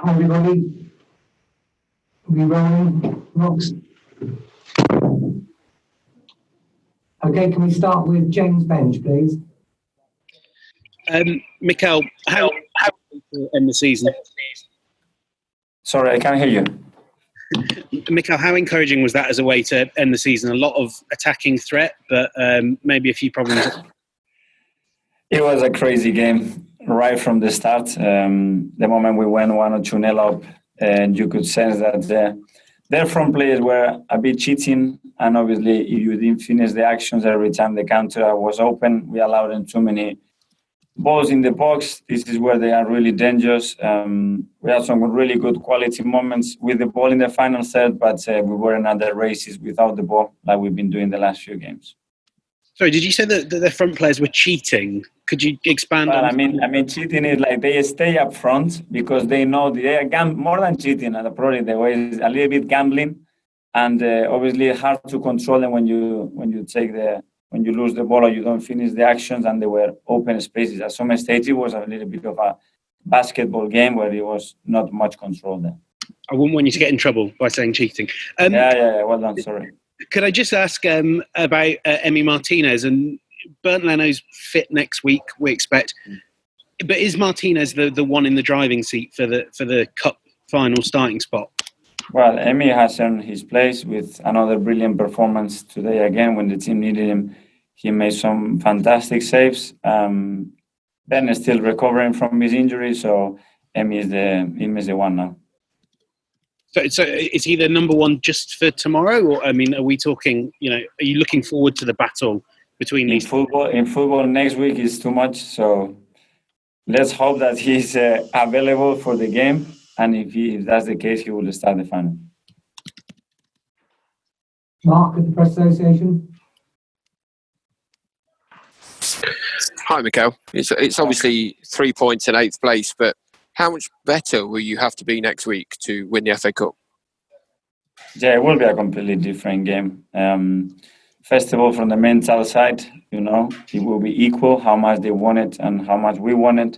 Hi everybody. We rolling, Rox? Okay, can we start with James Bench, please? Mikel, how to end the season? Sorry, I can't hear you. Mikel, how encouraging was that as a way to end the season? A lot of attacking threat, but maybe a few problems. It was a crazy game right from the start. The moment we went 1 or 2-0 up, and you could sense that their front players were a bit cheating. And obviously, if you didn't finish the actions every time the counter was open, we allowed them too many balls in the box. This is where they are really dangerous. We had some really good quality moments with the ball in the final third, but we weren't at the races without the ball like we've been doing the last few games. Sorry, did you say that the front players were cheating? Could you expand on? I mean, cheating is like they stay up front because they know they are more than cheating. And probably the way is a little bit gambling, and obviously hard to control them when you lose the ball or you don't finish the actions. And there were open spaces. At some stage, it was a little bit of a basketball game where there was not much control there. I wouldn't want you to get in trouble by saying cheating. Yeah. Well done. Sorry. Could I just ask about Emi Martinez? And Bernd Leno's fit next week, we expect. But is Martinez the one in the driving seat for the cup final starting spot? Well, Emi has earned his place with another brilliant performance today again. When the team needed him, he made some fantastic saves. Ben is still recovering from his injury, so Emi is the one now. So is he the number one just for tomorrow? Or, I mean, are we talking, are you looking forward to the battle between these? In football, next week is too much. So let's hope that he's available for the game. And if that's the case, he will start the final. Mark at the Press Association. Hi, Mikel. It's obviously 3 points in 8th place, but how much better will you have to be next week to win the FA Cup? Yeah, it will be a completely different game. First of all, from the mental side, it will be equal how much they want it and how much we want it.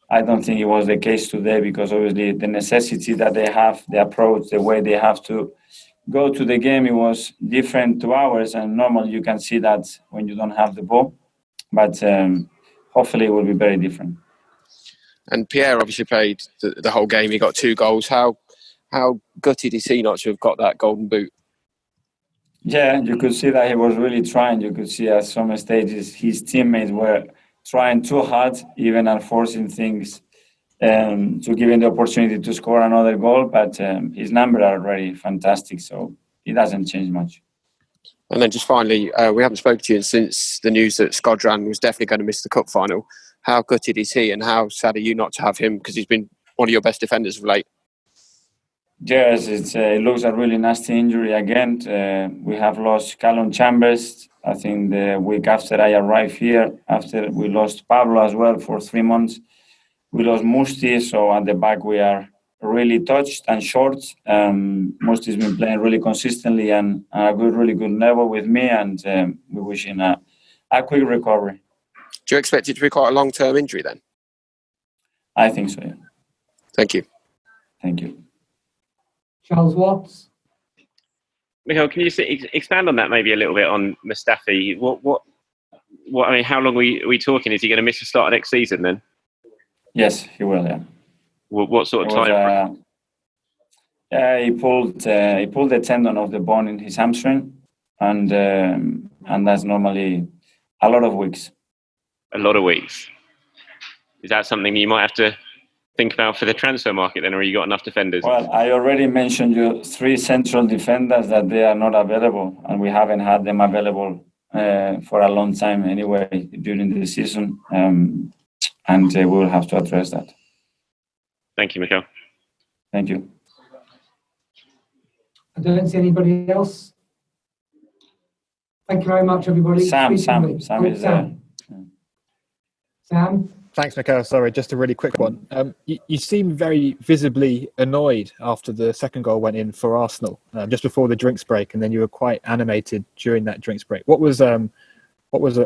I don't think it was the case today because obviously the necessity that they have, the approach, the way they have to go to the game, it was different to ours. And normally you can see that when you don't have the ball. But hopefully it will be very different. And Pierre obviously played the whole game. He got 2 goals. How gutted is he not to have got that golden boot? Yeah, you could see that he was really trying. You could see at some stages his teammates were trying too hard, even and forcing things to give him the opportunity to score another goal. But his numbers are already fantastic, so it doesn't change much. And then just finally, we haven't spoken to you since the news that Skodran was definitely going to miss the cup final. How gutted is he, and how sad are you not to have him, because he's been one of your best defenders of late? Yes, it looks a really nasty injury again. We have lost Callum Chambers, I think the week after I arrived here. After we lost Pablo as well for 3 months. We lost Musti, so at the back we are really touched and short. Musti's been playing really consistently and a really good level with me, and we wish him a quick recovery. Do you expect it to be quite a long-term injury then? I think so, yeah. Thank you. Thank you. Charles Watts. Mikel, can you expand on that maybe a little bit on Mustafi? What? I mean, how long are we talking? Is he going to miss the start of next season then? Yes, he will. Yeah. What sort of time? He pulled the tendon of the bone in his hamstring, and that's normally a lot of weeks. A lot of weeks. Is that something you might have to think about for the transfer market then, or you got enough defenders? Well, I already mentioned you 3 central defenders that they are not available, and we haven't had them available for a long time anyway during the season, and we will have to address that. Thank you, Mikel. Thank you. I don't see anybody else. Thank you very much, everybody. Sam is there. Sam? Thanks, Mikel. Sorry, just a really quick one. You seem very visibly annoyed after the second goal went in for Arsenal, just before the drinks break, and then you were quite animated during that drinks break. What was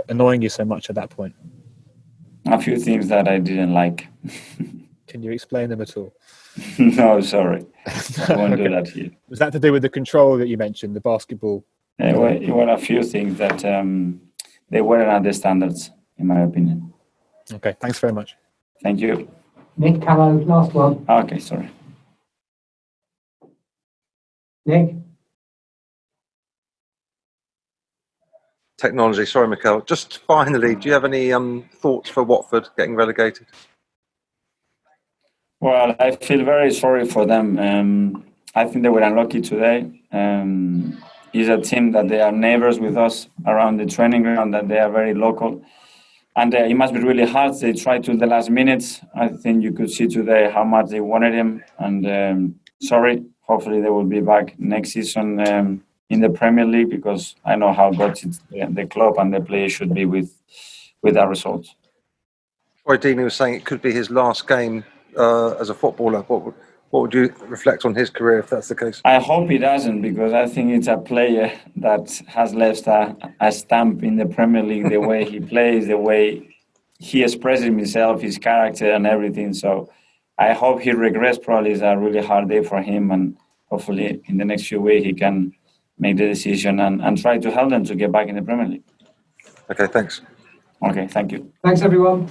annoying you so much at that point? A few things that I didn't like. Can you explain them at all? No, sorry. I won't do Okay. that here. Was that to do with the control that you mentioned, the basketball? It were a few things that they weren't at the standards, in my opinion. Okay, thanks very much. Thank you. Nick Callow, last one. Okay, sorry. Nick? Technology. Sorry, Mikel. Just finally, do you have any thoughts for Watford getting relegated? Well, I feel very sorry for them. I think they were unlucky today. It's a team that they are neighbors with us around the training ground, that they are very local. And it must be really hard. They tried to the last minutes. I think you could see today how much they wanted him. And sorry, hopefully they will be back next season in the Premier League, because I know how good the club and the players should be with that result. Troy Deeney was saying it could be his last game as a footballer. What would you reflect on his career if that's the case? I hope he doesn't, because I think it's a player that has left a stamp in the Premier League, the way he plays, the way he expresses himself, his character and everything. So I hope he regrets. Probably it's a really hard day for him, and hopefully in the next few weeks he can make the decision and try to help them to get back in the Premier League. Okay, thanks. Okay, thank you. Thanks, everyone.